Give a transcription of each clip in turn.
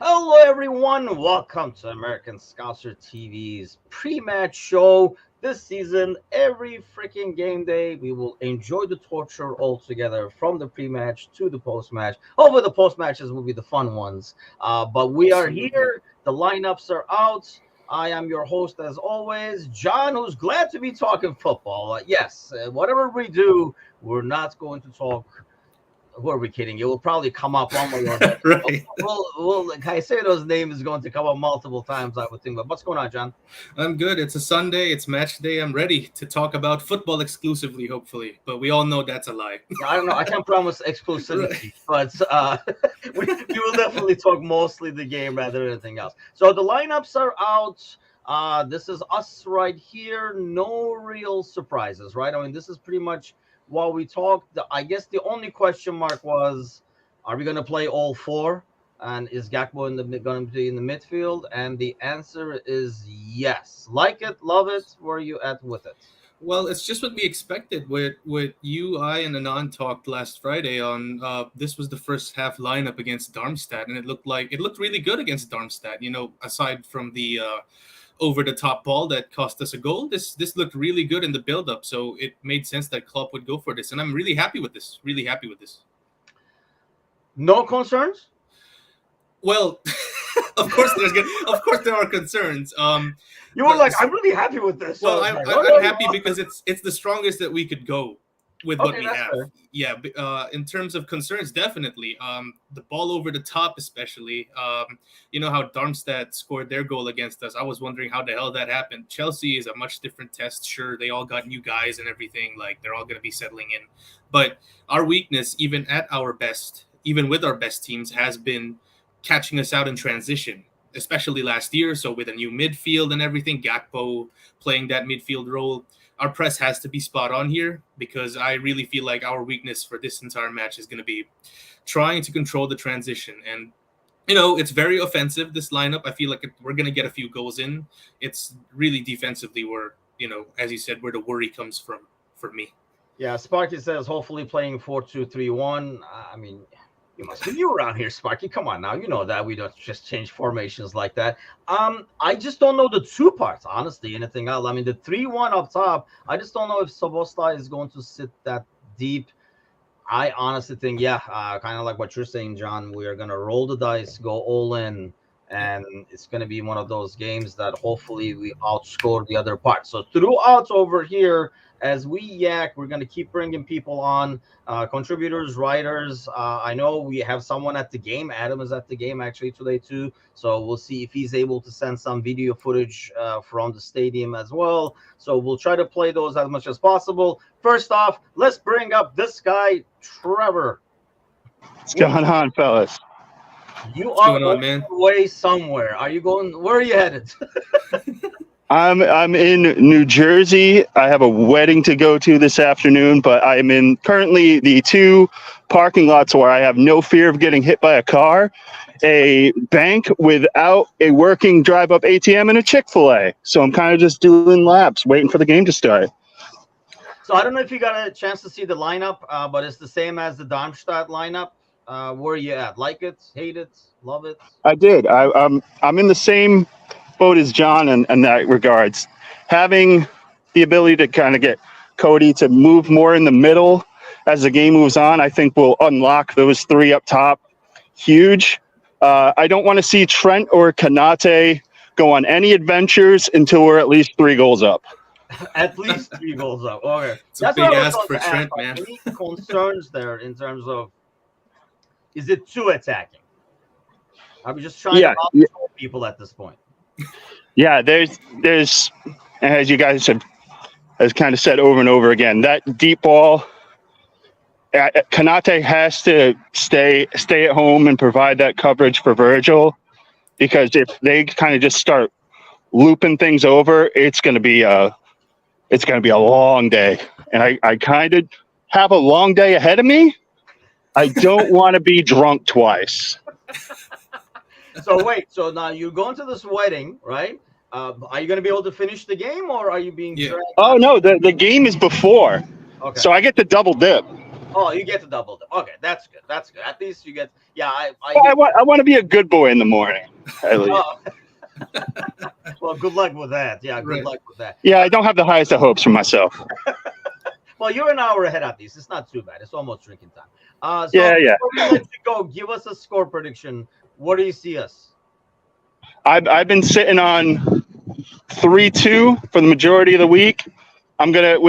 Hello, everyone. Welcome to American Scouser TV's pre-match show. This season, every freaking game day, we will enjoy the torture all together from the pre-match to the post-match. Hopefully, the post-matches will be the fun ones. But we are Absolutely. here. The lineups are out. I am your host, as always, John, who's glad to be talking football. Yes, whatever we do, we're not going to talk. Who are we kidding? It will probably come up one way or the other. Right. Caicedo's name is going to come up multiple times, I would think. But what's going on, John? I'm good. It's a Sunday. It's match day. I'm ready to talk about football exclusively, hopefully. But we all know that's a lie. Yeah, I don't know. I can't promise Right. exclusivity, but we will definitely talk mostly the game rather than anything else. So the lineups are out. This is us right here. No real surprises, right? I mean, this is pretty much while we talked. I guess the only question mark was, are we going to play all four? And is Gakpo going to be in the midfield? And the answer is yes. Like it, love it. Where are you at with it? Well, it's just what we expected. With you, I, and Anand talked last Friday on this was the first half lineup against Darmstadt, and it looked really good against Darmstadt. Aside from the over the top ball that cost us a goal, this looked really good in the build up. So it made sense that Klopp would go for this, and I'm really happy with this. Really happy with this. No concerns? Well, of course there are concerns. You were But like, I'm really happy with this. So well, I was I'm like, I'm oh, I'm no, happy because it's the strongest that we could go with what okay, we that's have. fair. Yeah, in terms of concerns, definitely. The ball over the top, especially. You know how Darmstadt scored their goal against us. I was wondering how the hell that happened. Chelsea is a much different test. Sure, they all got new guys and everything. Like they're all going to be settling in, but our weakness, even at our best, even with our best teams, has been catching us out in transition, especially last year. So with a new midfield and everything, Gakpo playing that midfield role, our press has to be spot on here because I really feel like our weakness for this entire match is going to be trying to control the transition. And it's very offensive, this lineup. I feel like we're going to get a few goals in. It's really defensively where, as you said, where the worry comes from for me. Yeah, Sparky says hopefully playing 4-2-3-1. I mean, you must be new around here, Sparky. Come on now. You know that we don't just change formations like that. I just don't know the two parts, honestly, anything else. I mean, the 3-1 up top, I just don't know if Soboslai is going to sit that deep. I honestly think, yeah, kind of like what you're saying, John. We are gonna roll the dice, go all in, Yep. and it's gonna be one of those games that hopefully we outscore the other part. So throughout over here, as we yak, we're gonna keep bringing people on, contributors, writers. I know we have someone at the game. Adam is at the game actually today too. So we'll see if he's able to send some video footage from the stadium as well. So we'll try to play those as much as possible. First off, let's bring up this guy, Trevor. What's going on, fellas? You What's are going on on, man? your way somewhere. Are you going? Where are you headed? I'm in New Jersey. I have a wedding to go to this afternoon, but I'm in currently the two parking lots where I have no fear of getting hit by a car, a bank without a working drive-up ATM, and a Chick-fil-A. So I'm kind of just doing laps, waiting for the game to start. So I don't know if you got a chance to see the lineup, but it's the same as the Darmstadt lineup. Where are you at? Like it? Hate it? Love it? I did. I'm in the same boat as John in that regards. Having the ability to kind of get Cody to move more in the middle as the game moves on, I think will unlock those three up top. Huge. I don't want to see Trent or Kanate go on any adventures until we're at least 3 goals up. At least 3 goals up. Okay, It's a that's big what I was ask going for to ask. Trent, Like, man. any concerns there in terms of, is it too attacking? I'm just trying to Yeah, control people at this point. yeah. There's, as you guys have has kind of said over and over again, that deep ball. Kanate has to stay at home and provide that coverage for Virgil, because if they kind of just start looping things over, it's going to be a long day, and I kind of have a long day ahead of me. I don't want to be drunk twice. So wait, so now you're going to this wedding, right? Are you going to be able to finish the game, or are you being Yeah. dragged Oh out? no, the game is before, Okay. so I get to double dip. Oh, you get to double them. Okay, that's good. That's good. At least you get. Yeah, I want to be a good boy in the morning. At least. Oh, well, good luck with that. Yeah, good Right. luck with that. Yeah, I don't have the highest of hopes for myself. Well, you're an hour ahead at least. It's not too bad. It's almost drinking time. So Yeah. before we let you go, give us a score prediction. What do you see us? I've been sitting on 3-2 for the majority of the week. I'm gonna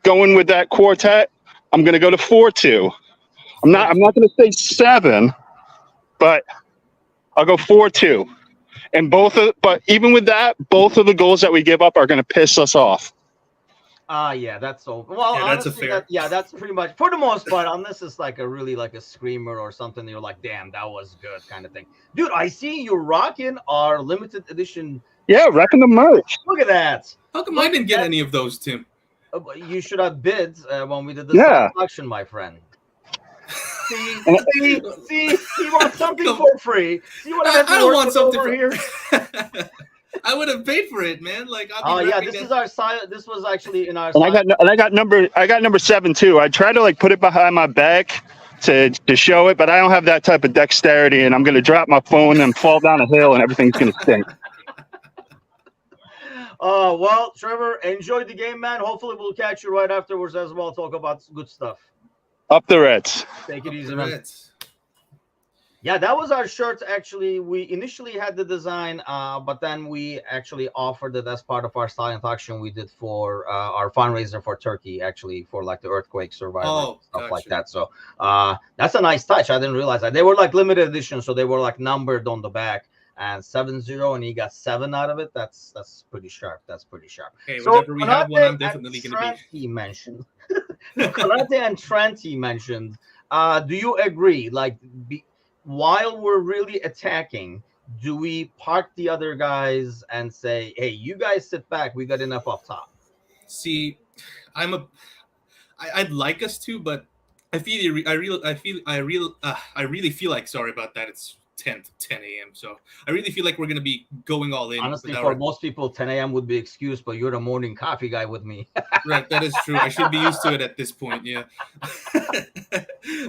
going with that quartet. I'm gonna go to 4-2. I'm not gonna say 7, but I'll go 4-2. And but even with that, both of the goals that we give up are gonna piss us off. Yeah, that's so. Well, Yeah, that's a honestly, fair. that's pretty much for the most part. Unless it's like a really like a screamer or something, you're like, damn, that was good, kind of thing. Dude, I see you rocking our limited edition. Yeah, wrecking the merch. Look at that. How come I didn't get any of those, Tim? You should have bid when we did this Yeah. auction, my friend. See, he wants something for free. See what I don't want something over here. I would have paid for it, man. Like, Oh yeah, this is our side. This was actually in our. And I got number 7 too. I try to like put it behind my back to show it, but I don't have that type of dexterity, and I'm gonna drop my phone and fall down a hill, and everything's gonna stink. Well, Trevor, enjoy the game, man. Hopefully, we'll catch you right afterwards as well. Talk about good stuff. Up the Reds. Take it Up easy, the man. Reds. Yeah, that was our shirt. Actually, we initially had the design, but then we actually offered it as part of our silent auction we did for our fundraiser for Turkey, actually for like the earthquake survivors, stuff like that. So that's a nice touch. I didn't realize that they were like limited edition, so they were like numbered on the back. And 7-0, and he got 7 out of it. That's pretty sharp. That's pretty sharp. Hey, whenever we have one, I'm definitely gonna be. He mentioned. Konate and Trent, he mentioned. Do you agree? Like, while we're really attacking, do we park the other guys and say, "Hey, you guys sit back. We got enough up top." See, I'd like us to, but I really feel like, sorry about that. It's 10 a.m. So I really feel like we're gonna be going all in. Honestly, for most people, 10 a.m. would be excused, but you're the morning coffee guy with me. Right, that is true. I should be used to it at this point, yeah.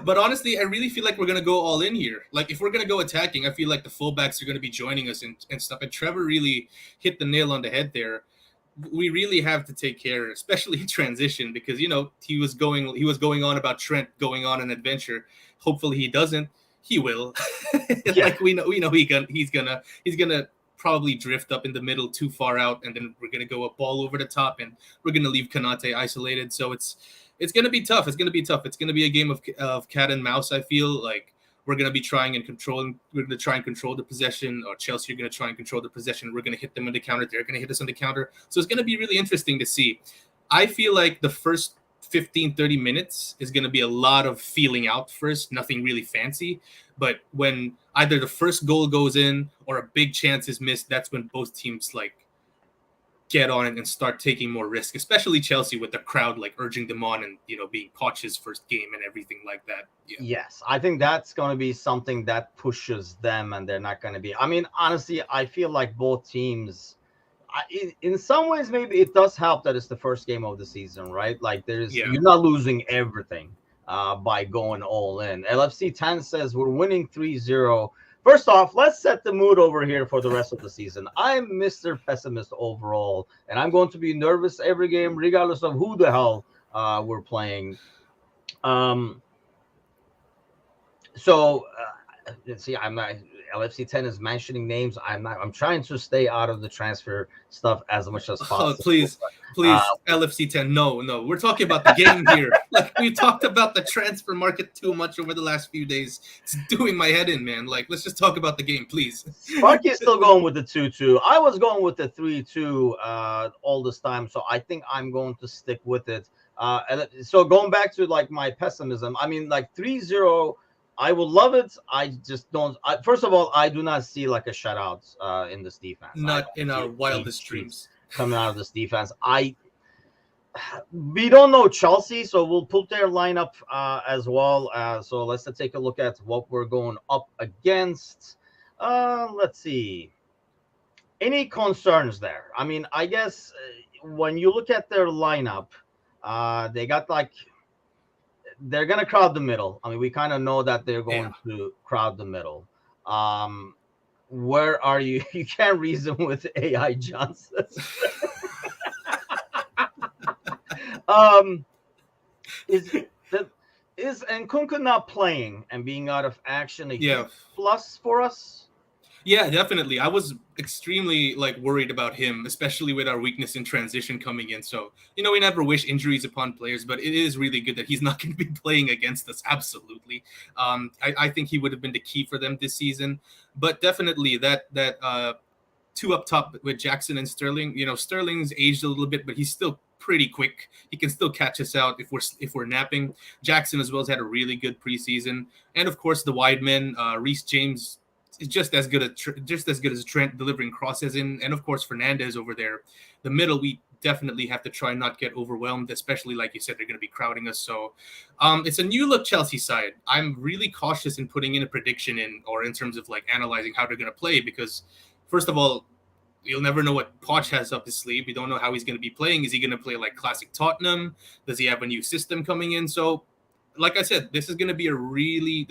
But honestly, I really feel like we're gonna go all in here. Like, if we're gonna go attacking, I feel like the fullbacks are gonna be joining us and stuff. And Trevor really hit the nail on the head there. We really have to take care, especially in transition, because he was going on about Trent going on an adventure. Hopefully, he doesn't. He will. Yeah. Like we know he's gonna probably drift up in the middle too far out, and then we're gonna go a ball over the top, and we're gonna leave Konate isolated. So it's gonna be tough. It's gonna be tough. It's gonna be a game of cat and mouse. I feel like we're gonna be trying and controlling. We're gonna try and control the possession, or Chelsea are gonna try and control the possession. We're gonna hit them on the counter. They're gonna hit us on the counter. So it's gonna be really interesting to see. I feel like the first 15-30 minutes is going to be a lot of feeling out first, nothing really fancy. But when either the first goal goes in or a big chance is missed, that's when both teams like get on it and start taking more risk, especially Chelsea with the crowd like urging them on and being Poch's first game and everything like that. Yeah. Yes, I think that's going to be something that pushes them, and they're not going to be. I mean, honestly, I feel like both teams. In some ways, maybe it does help that it's the first game of the season, right? Like, you're not losing everything by going all in. LFC 10 says we're winning 3-0. First off, let's set the mood over here for the rest of the season. I'm Mr. Pessimist overall, and I'm going to be nervous every game, regardless of who the hell we're playing. See, I'm not. LFC 10 is mentioning names. I'm trying to stay out of the transfer stuff as much as possible. Oh, please, LFC 10. No, we're talking about the game here. Like, we talked about the transfer market too much over the last few days. It's doing my head in, man. Like, let's just talk about the game, please. Sparky is still going with the 2-2. I was going with the 3-2 all this time, so I think I'm going to stick with it. So going back to like my pessimism, I mean, like 3-0. I would love it. I just don't. First of all, I do not see like a shutout in this defense. Not in our wildest dreams. Coming out of this defense. We don't know Chelsea, so we'll put their lineup as well. So let's take a look at what we're going up against. Let's see. Any concerns there? I mean, I guess when you look at their lineup, they got like they're going to crowd the middle. I mean, we kind of know that they're going Yeah. to crowd the middle. Where are you? You can't reason with AI Johnson. Is Nkunku not playing and being out of action a huge plus for us? Yeah, definitely. I was extremely worried about him, especially with our weakness in transition coming in. So, we never wish injuries upon players, but it is really good that he's not going to be playing against us. Absolutely. I think he would have been the key for them this season. But definitely that two up top with Jackson and Sterling. Sterling's aged a little bit, but he's still pretty quick. He can still catch us out if we're napping. Jackson as well has had a really good preseason, and of course the wide men, Reece James is just as good as Trent delivering crosses in, and of course Fernandez over there. The middle, we definitely have to try not to get overwhelmed, especially like you said, they're going to be crowding us. So it's a new look Chelsea side. I'm really cautious in putting in a prediction in terms of analyzing how they're going to play, because first of all, you'll never know what Poch has up his sleeve. We don't know how he's going to be playing. Is he going to play like classic Tottenham? Does he have a new system coming in? So, like I said, there's going to be a really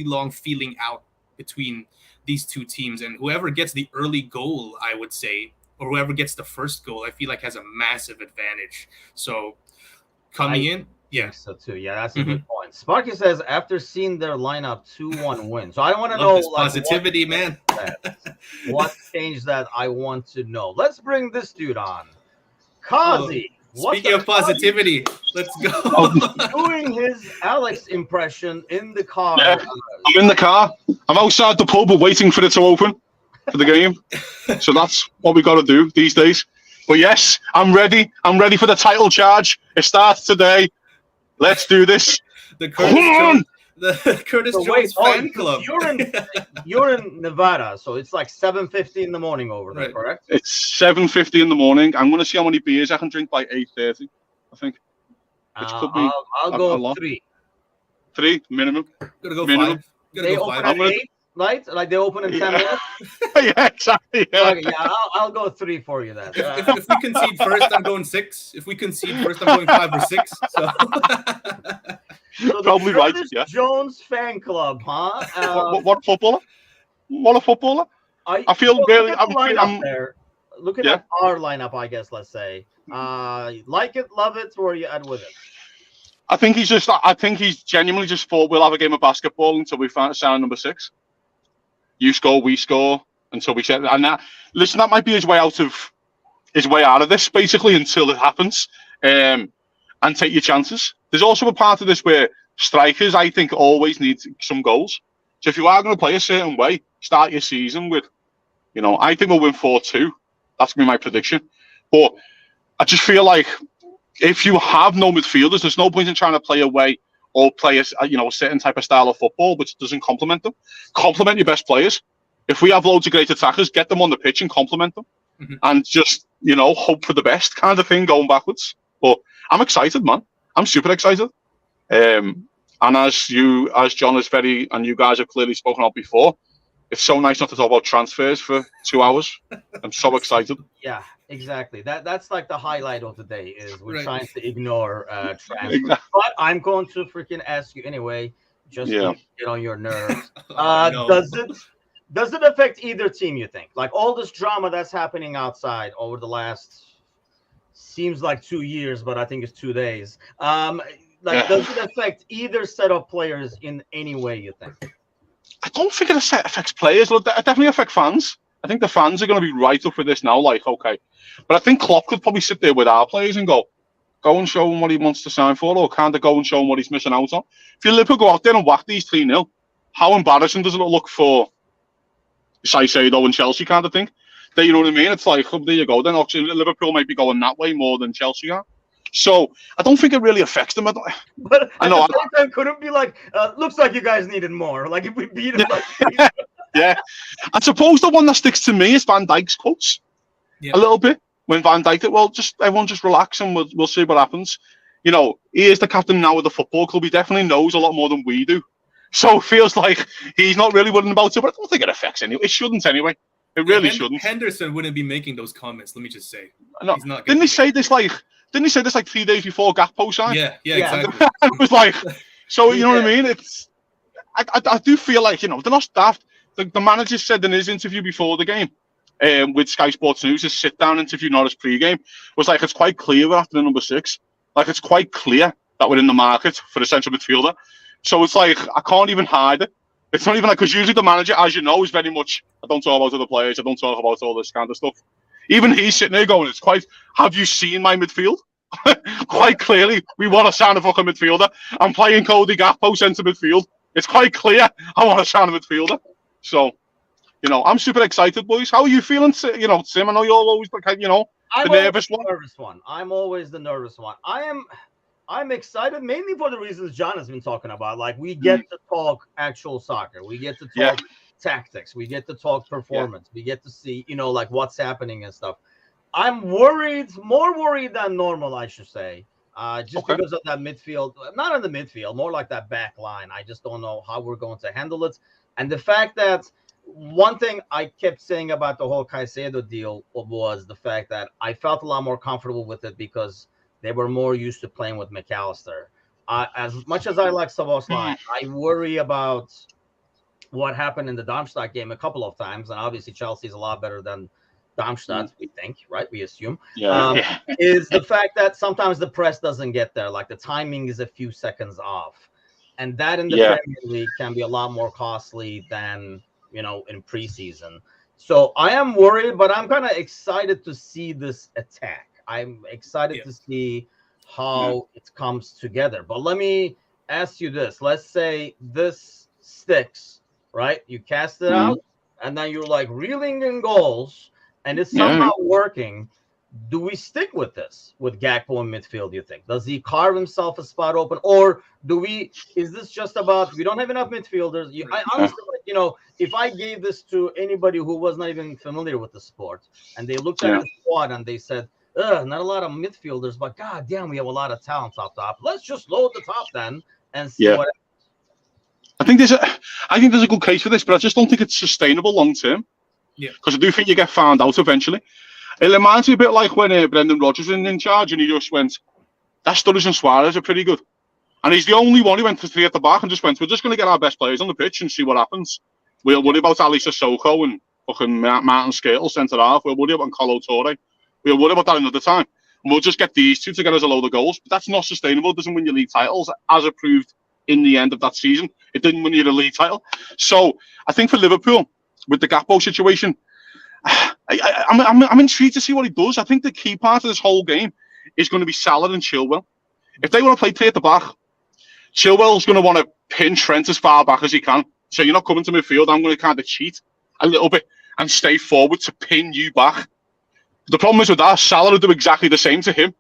long feeling out between these two teams. And whoever gets the early goal, I would say, or whoever gets the first goal, I feel like has a massive advantage. So, coming in, yeah. So too. Yeah, that's a good point. Sparky says after seeing their lineup 2-1 win. So I want to know positivity, man. What changed that? I want to know. Let's bring this dude on. Kazi. Speaking of positivity, let's go. Doing his Alex impression in the car. Yeah, I'm in the car. I'm outside the pub waiting for it to open for the game. So that's what we got to do these days. But yes, I'm ready. I'm ready for the title charge. It starts today. Let's do this. The Curtis Jones fan club. You're in Nevada, so it's like 7:50 in the morning over there, correct? It's 7:50 in the morning. I'm going to see how many beers I can drink by 8:30, I think. I'll go 3. 3 minimum. Gonna go minimum. 5. They open at 8, right? Like they open in 10 minutes? Yeah, exactly. Yeah. Okay, I'll go 3 for you then. If we concede first, I'm going 6. If we concede first, I'm going 5 or 6. So probably right. Yeah. Jones fan club, huh? What footballer? What a footballer! I feel really. I'm there. Looking at our lineup, I guess. Let's say, like it, love it, or are you at with it? I think he's genuinely just thought we'll have a game of basketball until we find sign number 6. You score, we score until we set. And that might be his way out of this basically until it happens. And take your chances. There's also a part of this where strikers, I think, always need some goals. So if you are going to play a certain way, start your season with, I think we'll win 4-2. That's going to be my prediction. But I just feel like if you have no midfielders, there's no point in trying to play away or play a certain type of style of football which doesn't complement them. Complement your best players. If we have loads of great attackers, get them on the pitch and complement them. And just, hope for the best kind of thing going backwards. But I'm excited, man. I'm super excited. And as John is and you guys have clearly spoken about before, it's so nice not to talk about transfers for 2 hours. I'm so excited. Yeah, exactly. That's like the highlight of the day is we're trying to ignore transfers. Exactly. But I'm going to freaking ask you anyway, just to get on your nerves. Does it affect either team, you think? Like all this drama that's happening outside over the last seems like 2 years, but I think it's 2 days. Does it affect either set of players in any way, you think? I don't think it affects players. It definitely affects fans. I think the fans are going to be right up for this now, okay. But I think Klopp could probably sit there with our players and go and show him what he wants to sign for, or kind of go and show him what he's missing out on. If you Liverpool go out there and whack these 3-0, how embarrassing does it look for Caicedo and Chelsea kind of thing? You know what I mean? It's like, there you go. Then actually Liverpool might be going that way more than Chelsea are. So I don't think it really affects them. But I know. Time couldn't be like, looks like you guys needed more. Like if we beat them. Yeah. I suppose the one that sticks to me is Van Dijk's quotes a little bit. When Van Dijk said, well, everyone just relax and we'll see what happens. He is the captain now of the football club. He definitely knows a lot more than we do. So it feels like he's not really worrying about it, but I don't think it affects anyone. It shouldn't anyway. It really shouldn't. Henderson wouldn't be making those comments, let me just say. No. Didn't he say this didn't he say this like 3 days before Gakpo signed? Yeah, Yeah. exactly. It was like, so you know what I Yeah. mean? It's I do feel like, you know, they're not daft. The manager said in his interview before the game, with Sky Sports News, his sit-down interview, not his pre-game, was like, it's quite clear we're after the number 6. Like, it's quite clear that we're in the market for a central midfielder. So it's like, I can't even hide it. It's not even like, because usually the manager, as you know, is very much, I don't talk about other players, I don't talk about all this kind of stuff. Even he's sitting there going, it's quite, have you seen my midfield? Quite clearly, we want to sign a fucking midfielder. I'm playing Cody Gakpo centre midfield. It's quite clear I want to sign a midfielder. So, you know, I'm super excited, boys. How are you feeling, you know, Tim? I know you're always like, you know, the nervous one. I'm always the nervous one. I'm excited mainly for the reasons John has been talking about. Like, we get to talk actual soccer. We get to talk tactics. We get to talk performance. We get to see, you know, like what's happening and stuff. I'm worried, more worried than normal, I should say. Just because of that midfield, not in the midfield, more like that back line. I just don't know how we're going to handle it. And the fact that one thing I kept saying about the whole Caicedo deal was the fact that I felt a lot more comfortable with it because they were more used to playing with McAllister. As much as I like Szoboszlai, I worry about what happened in the Darmstadt game a couple of times. And obviously Chelsea's a lot better than Darmstadt, we think, right? We assume. Is the fact that sometimes the press doesn't get there. Like, the timing is a few seconds off. And that in the Premier League can be a lot more costly than, you know, in preseason. So I am worried, but I'm kind of excited to see this attack. I'm excited to see how it comes together. But let me ask you this. Let's say this sticks, right? You cast it out, and then you're like reeling in goals, and it's somehow working. Do we stick with this with Gakpo in midfield, you think? Does he carve himself a spot open? Or is this just about, we don't have enough midfielders? I honestly, you know, if I gave this to anybody who was not even familiar with the sport, and they looked at the squad and they said, not a lot of midfielders, but god damn, we have a lot of talent up top. Let's just load the top then and see what happens. I think there's a good case for this, but I just don't think it's sustainable long term. Yeah. Because I do think you get found out eventually. It reminds me a bit like when Brendan Rodgers was in charge and he just went, that Sturridge and Suarez are pretty good. And he's the only one who went to 3 at the back and just went, we're just going to get our best players on the pitch and see what happens. We'll worry about Ali Sissoko and fucking Martin Skrtel centre half. We'll worry about Colo Touré. We'll worry about that another time. And we'll just get these two to get us a load of goals. But that's not sustainable. It doesn't win your league titles, as it proved in the end of that season. It didn't win you the league title. So I think for Liverpool, with the Gakpo situation, I'm intrigued to see what he does. I think the key part of this whole game is going to be Salah and Chilwell. If they want to play 3 at the back, Chilwell's going to want to pin Trent as far back as he can. So you're not coming to midfield. I'm going to kind of cheat a little bit and stay forward to pin you back. The problem is with that, Salah will do exactly the same to him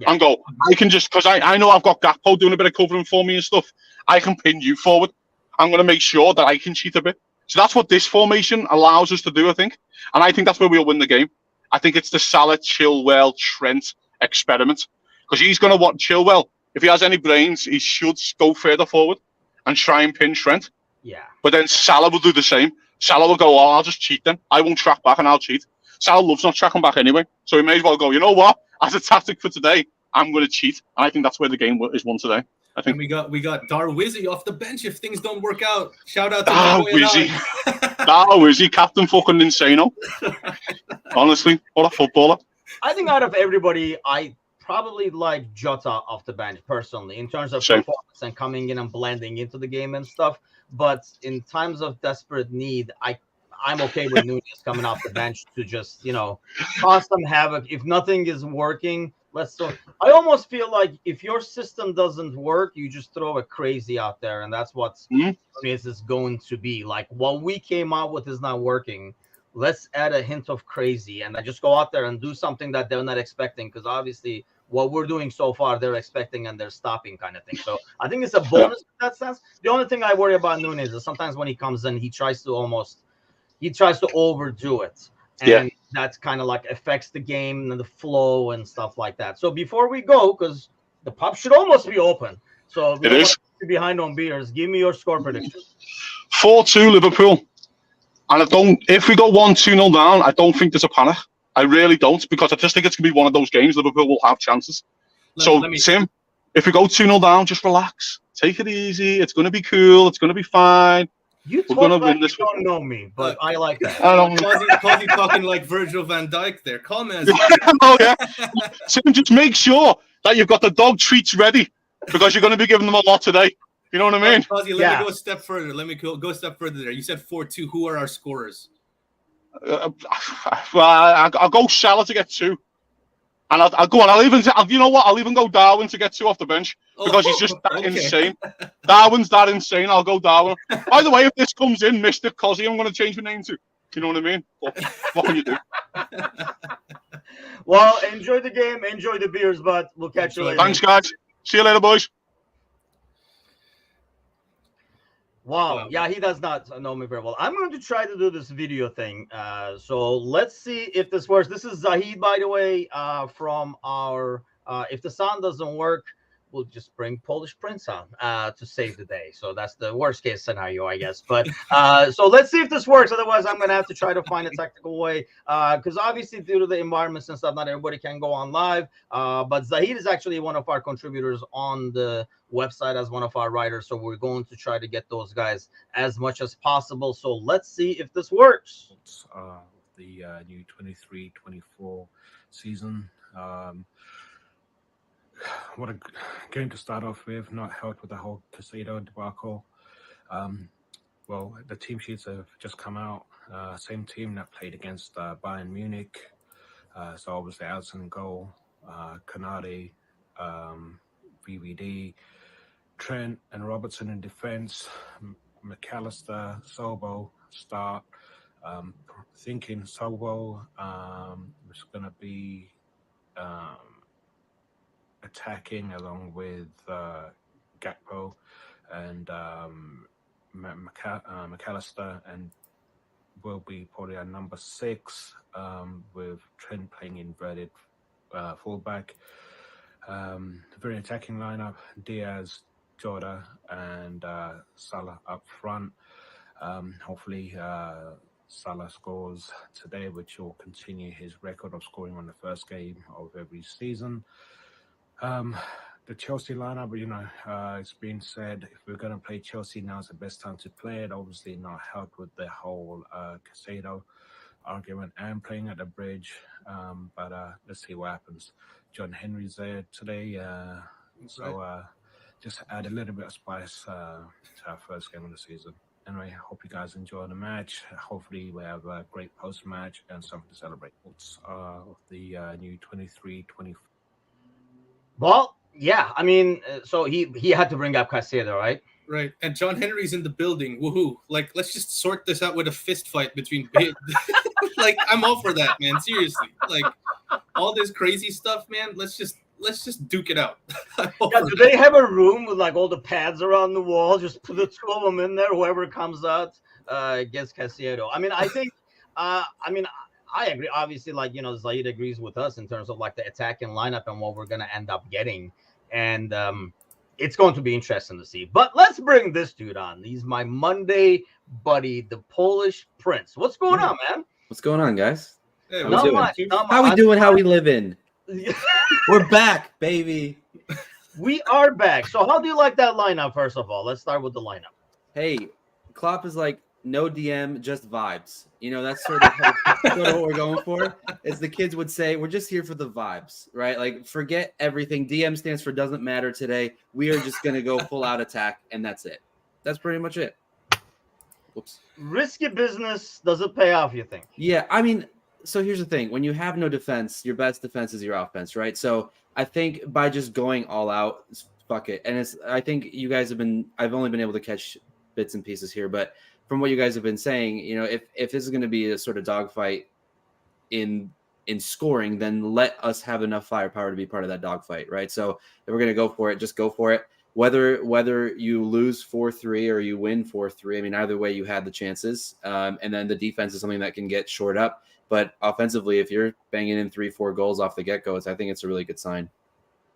and go, I can just, because I know I've got Gakpo doing a bit of covering for me and stuff, I can pin you forward. I'm going to make sure that I can cheat a bit. So that's what this formation allows us to do, I think. And I think that's where we'll win the game. I think it's the Salah, Chilwell, Trent experiment. Because he's going to want Chilwell. If he has any brains, he should go further forward and try and pin Trent. Yeah. But then Salah will do the same. Salah will go, I'll just cheat then. I won't track back and I'll cheat. Salah loves not tracking back anyway. So he may as well go, you know what? As a tactic for today, I'm going to cheat. And I think that's where the game is won today. I think. And we got Darwizzy off the bench if things don't work out. Shout out to Darwizzy. Darwizzy, Captain fucking Insano. Honestly, what a footballer. I think out of everybody, I probably like Jota off the bench personally in terms of performance and coming in and blending into the game and stuff. But in times of desperate need, I'm okay with Núñez coming off the bench to just, you know, cause some havoc. If nothing is working, I almost feel like if your system doesn't work, you just throw a crazy out there, and that's what Núñez is going to be. Like, what we came out with is not working. Let's add a hint of crazy, and I just go out there and do something that they're not expecting, because obviously what we're doing so far, they're expecting and they're stopping kind of thing. So I think it's a bonus in that sense. The only thing I worry about Núñez is sometimes when he comes in, he tries to overdo it. And that kind of like affects the game and the flow and stuff like that. So before we go, because the pub should almost be open. So it is behind on beers. Give me your score prediction. 4-2 Liverpool. And if we go 1-2-0 down, I don't think there's a panic. I really don't, because I just think it's going to be one of those games Liverpool will have chances. Tim, if we go 2-0 down, just relax. Take it easy. It's going to be cool. It's going to be fine. We're going to win this. You don't know me, but I like that. Quasi talking like Virgil van Dijk there. Calm as. Oh, yeah. Tim, just make sure that you've got the dog treats ready because you're going to be giving them a lot today. You know what I mean? Quasi, let me go a step further. Let me go a step further there. You said 4-2. Who are our scorers? Well, I'll go Salah to get 2. And I'll go on. You know what? I'll even go Darwin to get 2 off the bench because he's just that insane. Darwin's that insane. I'll go Darwin. By the way, if this comes in, Mr. Cozzy, I'm going to change my name to. You know what I mean? What can you do? Well, enjoy the game. Enjoy the beers, but we'll catch you later. Thanks, guys. See you later, boys. Wow. Yeah, he does not know me very well. I'm going to try to do this video thing. So let's see if this works. This is Zahid, by the way, from our, if the sound doesn't work, we'll just bring Polish Prince on to save the day. So that's the worst case scenario, I guess. But so let's see if this works. Otherwise, I'm going to have to try to find a technical way because obviously due to the environments and stuff, not everybody can go on live. But Zahid is actually one of our contributors on the website as one of our writers. So we're going to try to get those guys as much as possible. So let's see if this works. The new 23-24 season. What a game to start off with, not helped with the whole Caicedo debacle. Well, the team sheets have just come out. Same team that played against Bayern Munich. So obviously Alisson in goal, Canade, VVD, Trent and Robertson in defense, McAllister, Sobo, start. Thinking Sobo was going to be attacking along with Gakpo and McAllister, and will be probably a number 6 with Trent playing inverted fullback. Very attacking lineup: Diaz, Jota, and Salah up front. Hopefully Salah scores today, which will continue his record of scoring on the first game of every season. The Chelsea lineup, it's been said if we're going to play Chelsea, now's the best time to play it. Obviously not helped with the whole Caicedo argument and playing at the bridge. But let's see what happens. John Henry's there today. Just add a little bit of spice to our first game of the season. Anyway, I hope you guys enjoy the match. Hopefully we have a great post-match and something to celebrate. The new 23-24. Well, yeah, I mean, so he had to bring up Caicedo, right? Right, and John Henry's in the building. Woohoo! Like, let's just sort this out with a fist fight between. Like, I'm all for that, man. Seriously, like all this crazy stuff, man. Let's just duke it out. Yeah, do they have a room with like all the pads around the wall? Just put the 2 of them in there. Whoever comes out gets Caicedo. I mean, I think. I agree. Obviously, like, Zaid agrees with us in terms of like the attacking lineup and what we're going to end up getting. And it's going to be interesting to see. But let's bring this dude on. He's my Monday buddy, the Polish Prince. What's going on, man? What's going on, guys? Hey, How we doing? How we living? We're back, baby. We are back. So how do you like that lineup, first of all? Let's start with the lineup. Hey, Klopp is like, no DM, just vibes. That's sort of what we're going for. As the kids would say, we're just here for the vibes, right? Like, forget everything. DM stands for doesn't matter today. We are just going to go full out attack, and that's it. That's pretty much it. Whoops. Risky business. Does it pay off, you think? Yeah, I mean, so here's the thing. When you have no defense, your best defense is your offense, right? So I think by just going all out, fuck it. And I think you guys I've only been able to catch bits and pieces here, but from what you guys have been saying, if this is going to be a sort of dogfight in scoring, then let us have enough firepower to be part of that dogfight, right? So if we're going to go for it, just go for it. Whether you lose 4-3 or you win 4-3, I mean, either way, you had the chances. And then the defense is something that can get shored up. But offensively, if you're banging in 3-4 goals off the get-go, I think it's a really good sign.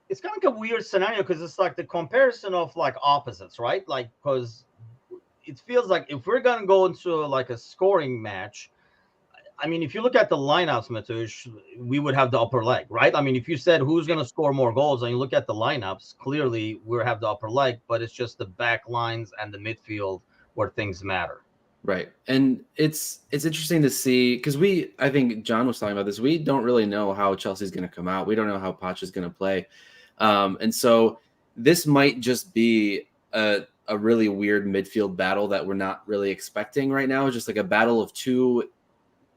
It's kind of like a weird scenario because it's like the comparison of like opposites, right? Like, because it feels like if we're going to go into like a scoring match, I mean, if you look at the lineups, Matush, we would have the upper leg, right? I mean, if you said who's going to score more goals and you look at the lineups, clearly we have the upper leg, but it's just the back lines and the midfield where things matter. Right. And it's interesting to see, because I think John was talking about this. We don't really know how Chelsea's going to come out. We don't know how Poch is going to play. And so this might just be a really weird midfield battle that we're not really expecting right now. Just like a battle of two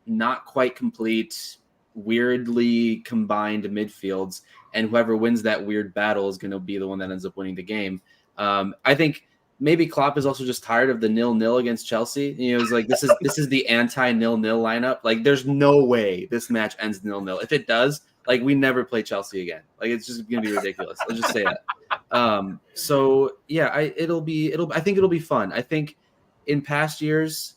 not quite complete, weirdly combined midfields. And whoever wins that weird battle is going to be the one that ends up winning the game. I think maybe Klopp is also just tired of the 0-0 against Chelsea. You know, it's like, this is the anti-0-0 lineup. Like, there's no way this match ends 0-0. If it does, like, we never play Chelsea again. Like, it's just gonna be ridiculous. Let's just say that. So yeah, I think it'll be fun. I think in past years,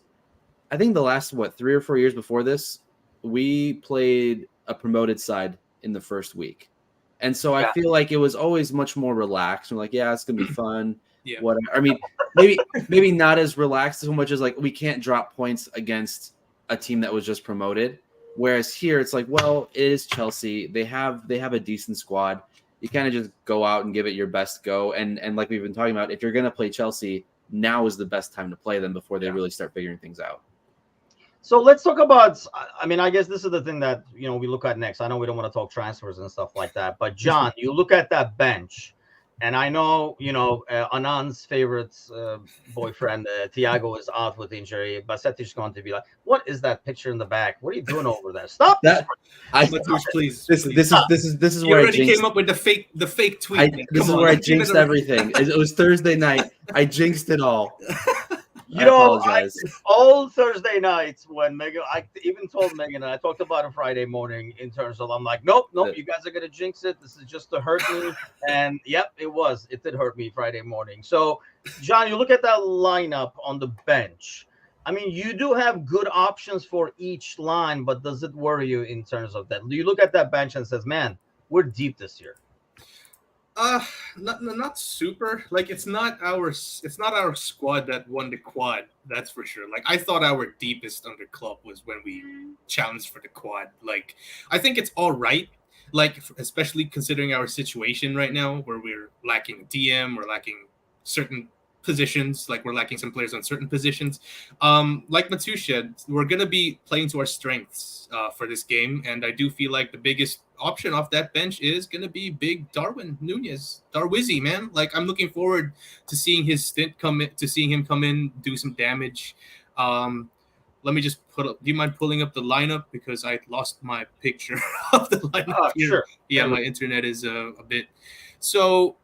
I think the last 3 or 4 years before this, we played a promoted side in the first week. And so I feel like it was always much more relaxed. We're like, yeah, it's gonna be fun. Yeah. Whatever. I mean, maybe not as relaxed as much as like we can't drop points against a team that was just promoted. Whereas here it's like, well, it is Chelsea. They have a decent squad. You kind of just go out and give it your best go. And like we've been talking about, if you're gonna play Chelsea, now is the best time to play them before they really start figuring things out. So let's talk about, I mean, I guess this is the thing that, you know, we look at next. I know we don't want to talk transfers and stuff like that, but John, you look at that bench, and I know, you know, Anand's favorite boyfriend, Thiago, is out with injury. Bassetti's is going to be like, what is that picture in the back? What are you doing over there? Stop that. Please. This is You where already I jinxed, came up with the fake tweet. this is where I jinxed everything. It was Thursday night. I jinxed it all. You know, apologize. All Thursday nights when Megan, I even told Megan, and I talked about it Friday morning in terms of, I'm like, nope, you guys are going to jinx it. This is just to hurt me. And yep, it did hurt me Friday morning. So, John, you look at that lineup on the bench. I mean, you do have good options for each line, but does it worry you in terms of that? Do you look at that bench and says, man, we're deep this year? Not super. Like, it's not our squad that won the quad. That's for sure. Like, I thought our deepest under Klopp was when we challenged for the quad. Like, I think it's all right. Like, especially considering our situation right now, where we're lacking DM, we're lacking certain positions, like we're lacking some players on certain positions. Like Matu said, we're gonna be playing to our strengths for this game, and I do feel like the biggest option off that bench is gonna be big Darwin Nunez, Darwizzy, man. Like, I'm looking forward to seeing his stint come in, to seeing him come in, do some damage. Let me just do you mind pulling up the lineup, because I lost my picture of the lineup here. Sure. Yeah, my internet is a bit so.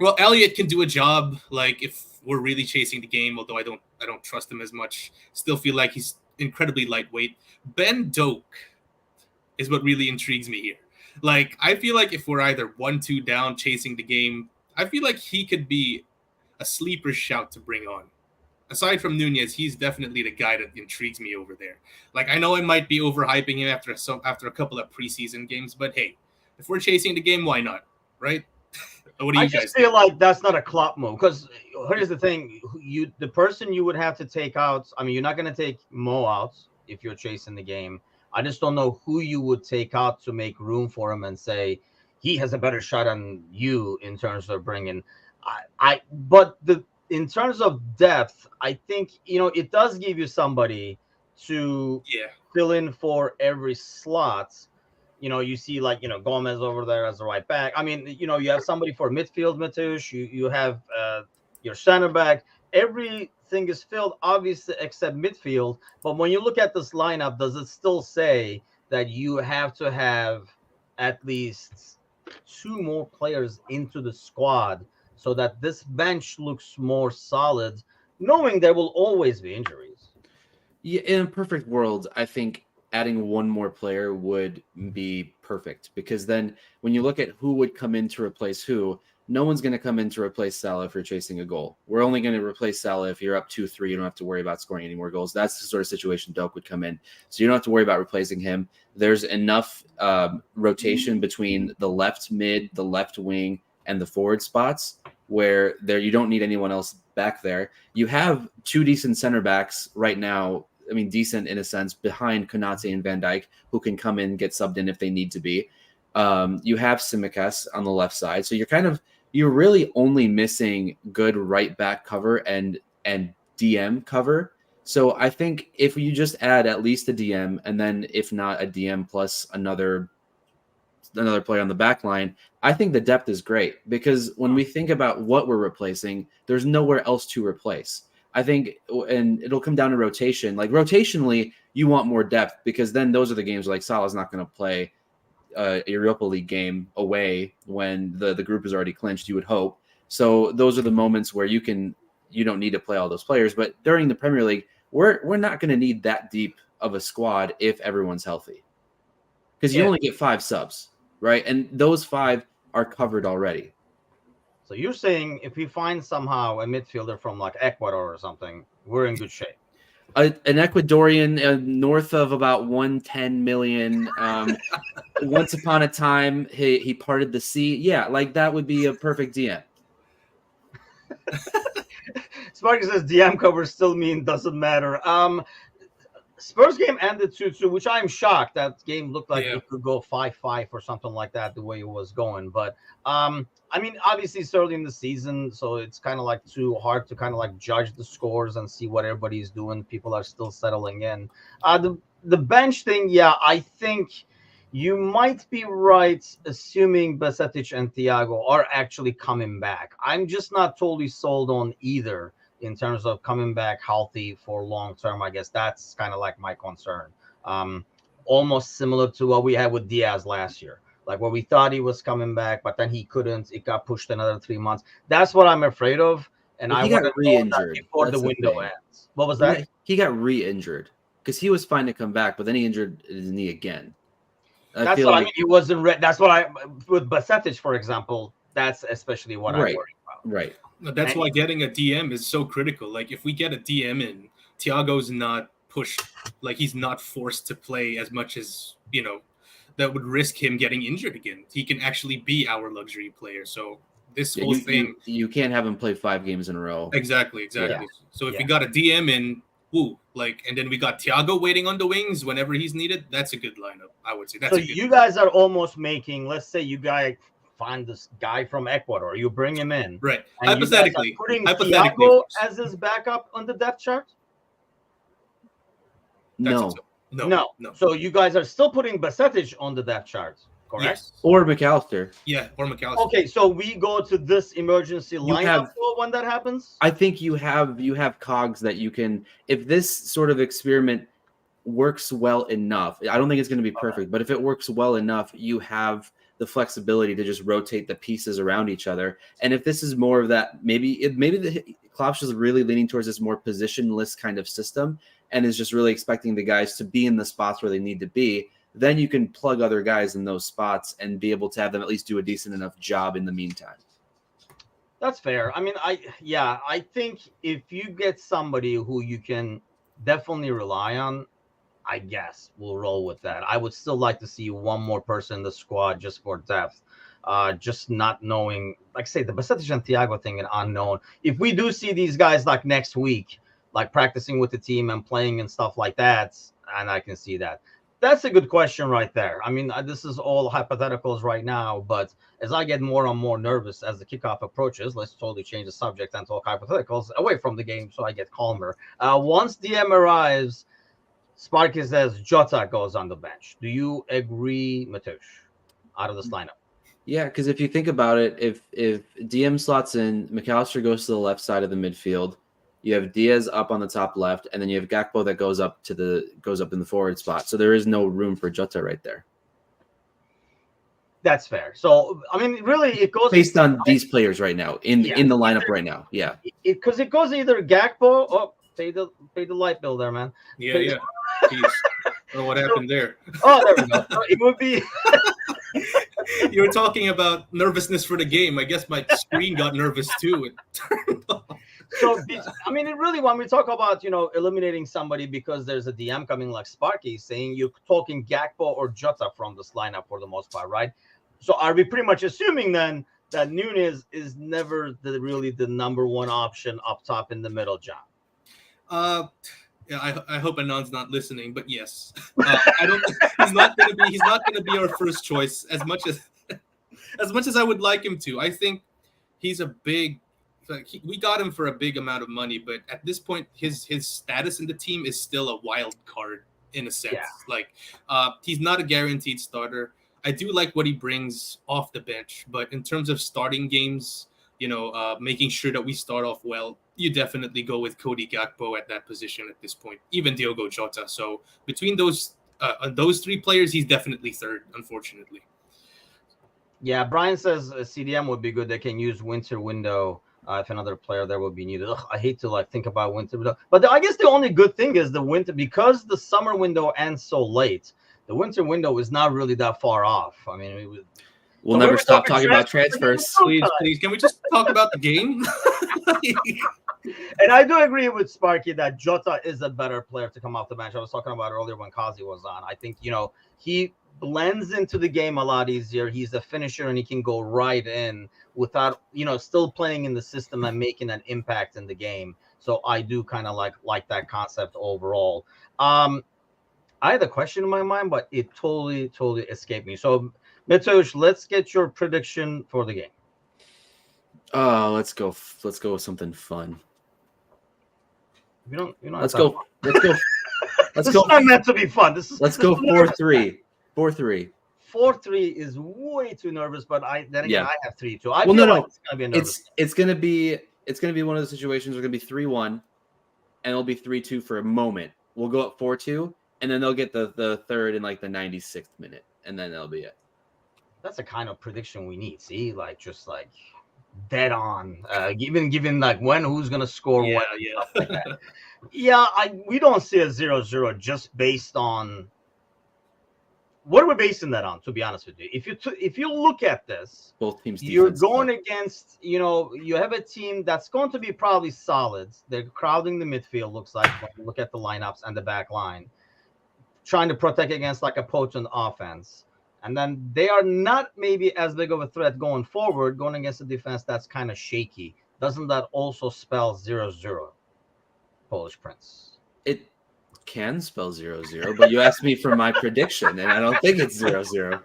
Well, Elliott can do a job, like, if we're really chasing the game, although I don't trust him as much. Still feel like he's incredibly lightweight. Ben Doak is what really intrigues me here. Like, I feel like if we're either 1-2 down chasing the game, I feel like he could be a sleeper shout to bring on. Aside from Nunez, he's definitely the guy that intrigues me over there. Like, I know I might be overhyping him after a couple of preseason games, but hey, if we're chasing the game, why not, right? What do you I guys just feel like that's not a Klopp move, because here's the thing: the person you would have to take out. I mean, you're not going to take Mo out if you're chasing the game. I just don't know who you would take out to make room for him and say he has a better shot on you in terms of bringing. In terms of depth, I think, you know, it does give you somebody to fill in for every slot. You know, you see, like, you know, Gomez over there as a right back. I mean, you know, you have somebody for midfield, Matush. You have your center back. Everything is filled, obviously, except midfield. But when you look at this lineup, does it still say that you have to have at least 2 more players into the squad so that this bench looks more solid, knowing there will always be injuries? Yeah, in a perfect world, I think adding 1 more player would be perfect, because then when you look at who would come in to replace who, no one's going to come in to replace Salah if you're chasing a goal. We're only going to replace Salah if you're up 2-3. You don't have to worry about scoring any more goals. That's the sort of situation Doak would come in. So you don't have to worry about replacing him. There's enough rotation between the left mid, the left wing, and the forward spots where you don't need anyone else back there. You have 2 decent center backs right now decent in a sense behind Konate and Van Dijk, who can come in and get subbed in if they need to be. You have Tsimikas on the left side, so you're really only missing good right back cover and DM cover. So I think if you just add at least a DM, and then if not a DM plus another player on the back line, I think the depth is great, because when we think about what we're replacing, there's nowhere else to replace. I think, and it'll come down to rotation. Like rotationally, you want more depth, because then those are the games where, like, Salah's not going to play a Europa League game away when the group is already clinched, you would hope. So those are the moments where you don't need to play all those players. But during the Premier League, we're not going to need that deep of a squad if everyone's healthy, because you only get 5 subs, right? And those 5 are covered already. So you're saying if we find somehow a midfielder from like Ecuador or something, we're in good shape. An Ecuadorian north of about 110 million. Once upon a time, he parted the sea. Yeah, like that would be a perfect DM. Sparky says DM cover still doesn't matter. Spurs game ended 2-2, which I'm shocked. That game looked like it could go 5-5 or something like that, the way it was going. But I mean, obviously it's early in the season, so it's kind of like too hard to kind of like judge the scores and see what everybody's doing. People are still settling in. The bench thing, yeah, I think you might be right, assuming Basetic and Thiago are actually coming back. I'm just not totally sold on either in terms of coming back healthy for long term. I guess that's kind of like my concern. Almost similar to what we had with Diaz last year, like where we thought he was coming back, but then he couldn't. It got pushed another 3 months. That's what I'm afraid of. And I want to re-injured before the window ends. What was that? He got re-injured because he was fine to come back, but then he injured his knee again. That's what I mean. He wasn't. That's what with Basetic, for example. That's especially what I worry about. Right. That's why getting a DM is so critical. Like if we get a DM in, Thiago's not pushed, like he's not forced to play as much as, that would risk him getting injured again. He can actually be our luxury player. So this whole thing, you can't have him play 5 games in a row. Exactly. Yeah. So if we got a DM in, and then we got Thiago waiting on the wings whenever he's needed, that's a good lineup, I would say. You guys are almost making, let's say you guys find this guy from Ecuador, you bring him in, right? Hypothetically, putting Thiago as his backup on the depth chart. No. So you guys are still putting Basetic on the depth chart, correct? Yes. Or McAllister. Yeah, or McAllister. Okay, so we go to this emergency lineup when that happens. I think you have cogs that you can, if this sort of experiment works well enough. I don't think it's going to be perfect, but if it works well enough, you have the flexibility to just rotate the pieces around each other. And if this is more of that, maybe the Klopp is really leaning towards this more positionless kind of system and is just really expecting the guys to be in the spots where they need to be, then you can plug other guys in those spots and be able to have them at least do a decent enough job in the meantime. That's fair. I mean, I think if you get somebody who you can definitely rely on, I guess we'll roll with that. I would still like to see one more person in the squad just for depth. Just not knowing, like say the Basetic and Thiago thing, an unknown. If we do see these guys like next week, like practicing with the team and playing and stuff like that, and I can see that. That's a good question right there. I mean, this is all hypotheticals right now, but as I get more and more nervous as the kickoff approaches, let's totally change the subject and talk hypotheticals away from the game so I get calmer. Once DM arrives, Sparky says Jota goes on the bench. Do you agree, Mateusz, out of this lineup? Yeah, because if you think about it, if DM slots in, McAllister goes to the left side of the midfield. You have Diaz up on the top left, and then you have Gakpo that goes up in the forward spot. So there is no room for Jota right there. That's fair. So I mean, really, it goes based on these players right now in the lineup right now. Yeah, because it goes either Gakpo. Oh, pay the light bill there, man. Yeah. Jeez. Oh, what happened there? Oh, there we go. It would be. You were talking about nervousness for the game. I guess my screen got nervous too. It turned off. So, I mean, really, when we talk about, eliminating somebody because there's a DM coming like Sparky saying you're talking Gakpo or Jota from this lineup for the most part, right? So are we pretty much assuming then that Núñez is never really the number one option up top in the middle, John? Yeah, I hope Anand's not listening, but yes, I don't. He's not going to be. He's not going to be our first choice as much as I would like him to. I think he's a big. We got him for a big amount of money, but at this point, his status in the team is still a wild card in a sense. Yeah. Like, he's not a guaranteed starter. I do like what he brings off the bench, but in terms of starting games, making sure that we start off well, you definitely go with Cody Gakpo at that position at this point, even Diogo Jota. So between those three players, he's definitely third, unfortunately. Yeah, Brian says CDM would be good. They can use winter window if another player there would be needed. Ugh, I hate to think about winter window, but I guess the only good thing is the winter, because the summer window ends so late. The winter window is not really that far off. I mean, we'll never stop talking about transfers. Please, can we just talk about the game? And I do agree with Sparky that Jota is a better player to come off the bench. I was talking about earlier when Kazi was on. I think, he blends into the game a lot easier. He's a finisher and he can go right in without, still playing in the system and making an impact in the game. So I do kind of like that concept overall. I had a question in my mind, but it totally escaped me. So, Mitosh, let's get your prediction for the game. Oh, let's go with something fun. Let's go. Let's go. This is not meant to be fun. Let's go 4-3. 4-3. 4-3 is way too nervous, but I have 3-2. It's gonna be a nervous. It's gonna be one of those situations where it's gonna be 3-1, and it'll be 3-2 for a moment. We'll go up 4-2, and then they'll get the third in the 96th minute, and then that'll be it. That's the kind of prediction we need. See, just dead on. Given when who's gonna score what. Yeah. Stuff like that. Yeah, we don't see a 0-0 just based on. What are we basing that on? To be honest with you, if you look at this, both teams, you're going against. You have a team that's going to be probably solid. They're crowding the midfield. Looks like when you look at the lineups and the back line, trying to protect against a potent offense. And then they are not maybe as big of a threat going forward, going against a defense that's kind of shaky. Doesn't that also spell 0-0, Polish Prince? It can spell 0-0, but you asked me for my prediction, and I don't think it's 0-0.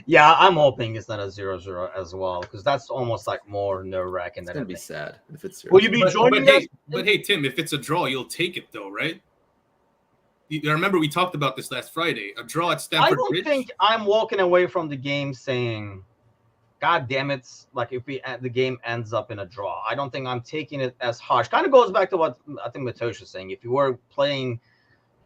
Yeah, I'm hoping it's not a 0-0 as well, because that's almost more nerve-wracking. It's going to be sad if it's 0-0. Will you be joining us? But hey, Tim, if it's a draw, you'll take it though, right? I remember we talked about this last Friday. A draw at Stamford Bridge. I don't think I'm walking away from the game saying, God damn it, if the game ends up in a draw. I don't think I'm taking it as harsh. Kind of goes back to what I think Matosh is saying. If you were playing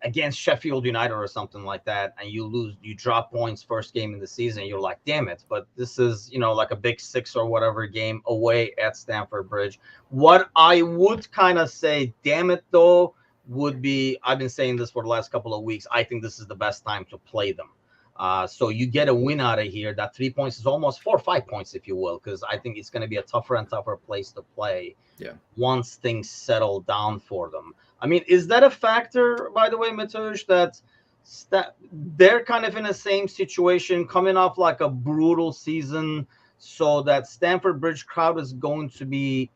against Sheffield United or something like that and you lose, you drop points first game in the season, you're like, damn it. But this is, a big 6 or whatever game away at Stamford Bridge. What I would kind of say, damn it, though, would be, I've been saying this for the last couple of weeks, I think this is the best time to play them. So you get a win out of here. That 3 points is almost 4 or 5 points, if you will, because I think it's going to be a tougher and tougher place to play once things settle down for them. I mean, is that a factor, by the way, Matush, that they're kind of in the same situation, coming off a brutal season, so that Stamford Bridge crowd is going to be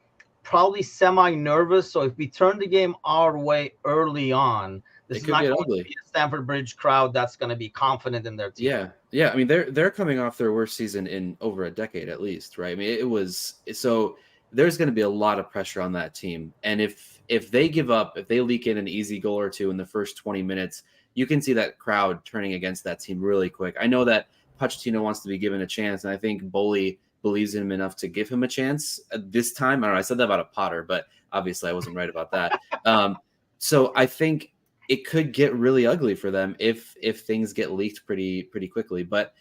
probably semi-nervous. So if we turn the game our way early on, this is not going to be a Stamford Bridge crowd that's going to be confident in their team. Yeah. I mean, they're coming off their worst season in over a decade at least, right? I mean, it was so there's going to be a lot of pressure on that team, and if they give up, if they leak in an easy goal or two in the first 20 minutes, you can see that crowd turning against that team really quick. I know that Pochettino wants to be given a chance, and I think Boli believes in him enough to give him a chance this time. I don't know. I said that about a Potter, but obviously I wasn't right about that. So I think it could get really ugly for them if things get leaked pretty quickly. But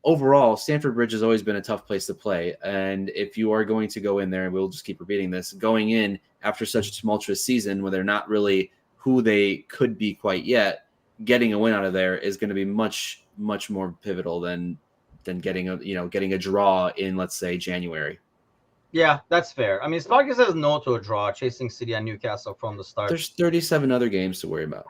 overall, Stamford Bridge has always been a tough place to play. And if you are going to go in there, and we'll just keep repeating this, going in after such a tumultuous season where they're not really who they could be quite yet, getting a win out of there is going to be much more pivotal than getting a draw in, let's say, January. Yeah, that's fair. I mean, Sparky says no to a draw, chasing City and Newcastle from the start. There's 37 other games to worry about.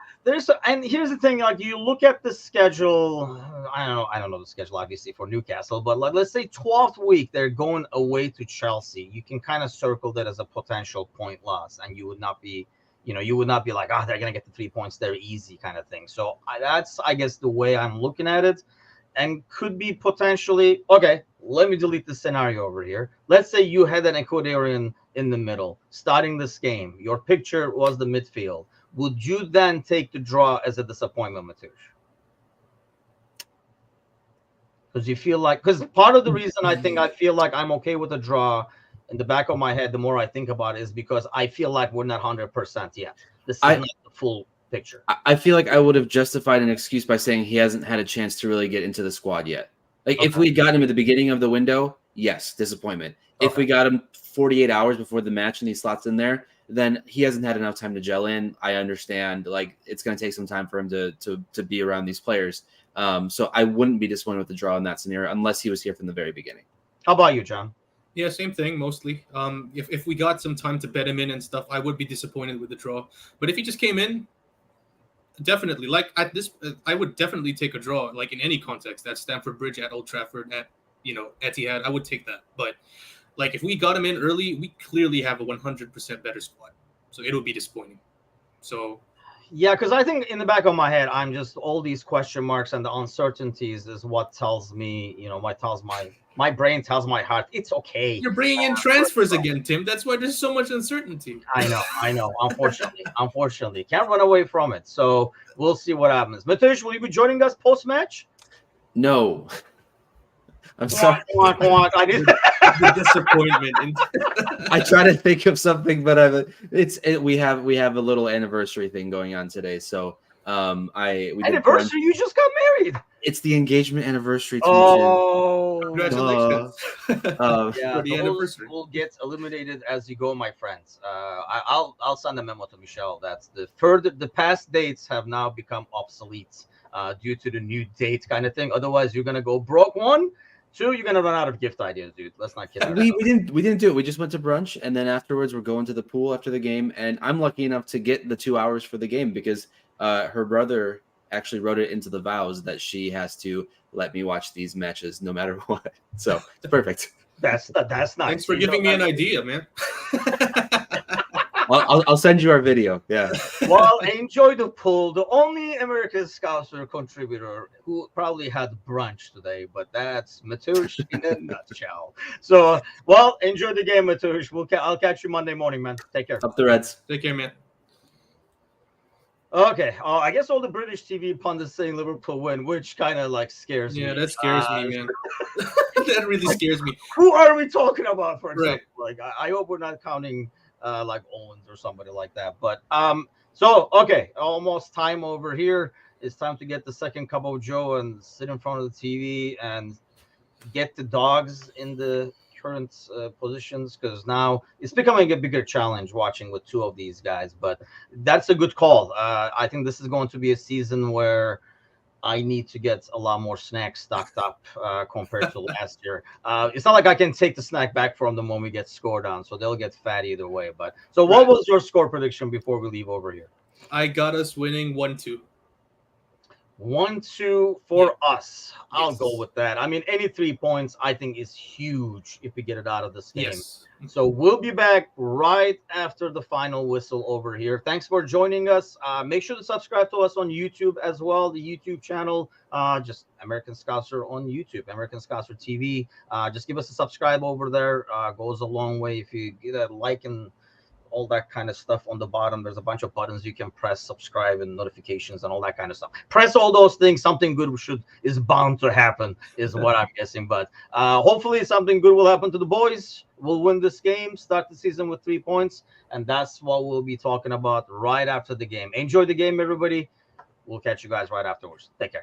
And here's the thing: you look at the schedule. I don't know the schedule obviously for Newcastle, but let's say 12th week they're going away to Chelsea. You can kind of circle that as a potential point loss, and you would not be you would not be like, they're gonna get the 3 points, they're easy kind of thing. So that's, I guess, the way I'm looking at it, and could be potentially okay. Let me delete the scenario over here. Let's say you had an Ecuadorian in the middle starting this game. Your picture was the midfield. Would you then take the draw as a disappointment, Mateusz? Because you feel like, because part of the reason I feel like I'm okay with a draw in the back of my head, the more I think about it, is because I feel like we're not 100% yet. This is not the full picture. I feel like I would have justified an excuse by saying he hasn't had a chance to really get into the squad yet. Like if we got him at the beginning of the window, yes, disappointment. If we got him 48 hours before the match and he slots in there, then he hasn't had enough time to gel in. I understand, like it's going to take some time for him to be around these players. So I wouldn't be disappointed with the draw in that scenario unless he was here from the very beginning. How about you, John? Yeah, same thing mostly. If we got some time to bet him in and stuff, I would be disappointed with the draw. But if he just came in, definitely. Like at this, I would definitely take a draw. Like in any context, at Stamford Bridge, at Old Trafford, at Etihad, I would take that. But like if we got him in early, we clearly have a 100% better squad. So it'll be disappointing. So. Yeah, because I think in the back of my head, I'm just all these question marks and the uncertainties is what tells me, my brain tells my heart it's okay. You're bringing in transfers again, Tim. That's why there's so much uncertainty. I know. Unfortunately, can't run away from it. So we'll see what happens. Mateusz, will you be joining us post match? No. I'm sorry. I did. The disappointment. I try to think of something, but we have a little anniversary thing going on today. So anniversary? You just got married. It's the engagement anniversary. Congratulations! Yeah, those will get eliminated as you go, my friends. I'll send a memo to Michelle. That's the past dates have now become obsolete due to the new date kind of thing. Otherwise, you're gonna go broke. 1, 2, you're gonna run out of gift ideas, dude. Let's not kid ourselves. We didn't do it. We just went to brunch, and then afterwards we're going to the pool after the game. And I'm lucky enough to get the 2 hours for the game because her brother actually wrote it into the vows that she has to let me watch these matches no matter what. So it's perfect. That's nice. Thanks for giving me an idea, man. I'll send you our video. Yeah. Well, enjoy the pool. The only American Scouser contributor who probably had brunch today, but that's Mateusz in a nutshell. So, well, enjoy the game, Mateusz. I'll catch you Monday morning, man. Take care. Up the Reds. Take care, man. Okay. I guess all the British TV pundits saying Liverpool win, which kind of like scares me. Yeah, that scares me, man. That really scares me. Who are we talking about, for example? Right. Like, I hope we're not counting like Owens or somebody like that. But so okay, almost time over here. It's time to get the second cup of Joe and sit in front of the TV and get the dogs in the current positions, because now it's becoming a bigger challenge watching with 2 of these guys. But that's a good call. I think this is going to be a season where I need to get a lot more snacks stocked up compared to last year. It's not like I can take the snack back from them when we get scored on, so they'll get fat either way. But so what was your score prediction before we leave over here? I got us winning 1-2. 1-2 for us. I'll go with that. I mean, any 3 points I think is huge if we get it out of this game. Yes. So we'll be back right after the final whistle over here. Thanks for joining us. Make sure to subscribe to us on YouTube as well. The YouTube channel, just American Scouser on YouTube, American Scouser TV. Just give us a subscribe over there. Goes a long way. If you get a like and all that kind of stuff on the bottom, there's a bunch of buttons you can press, subscribe and notifications and all that kind of stuff. Press all those things. Something good is bound to happen, is what I'm guessing. But hopefully something good will happen to the boys. We'll win this game, start the season with 3 points, and that's what we'll be talking about right after the game. Enjoy the game, everybody. We'll catch you guys right afterwards. Take care.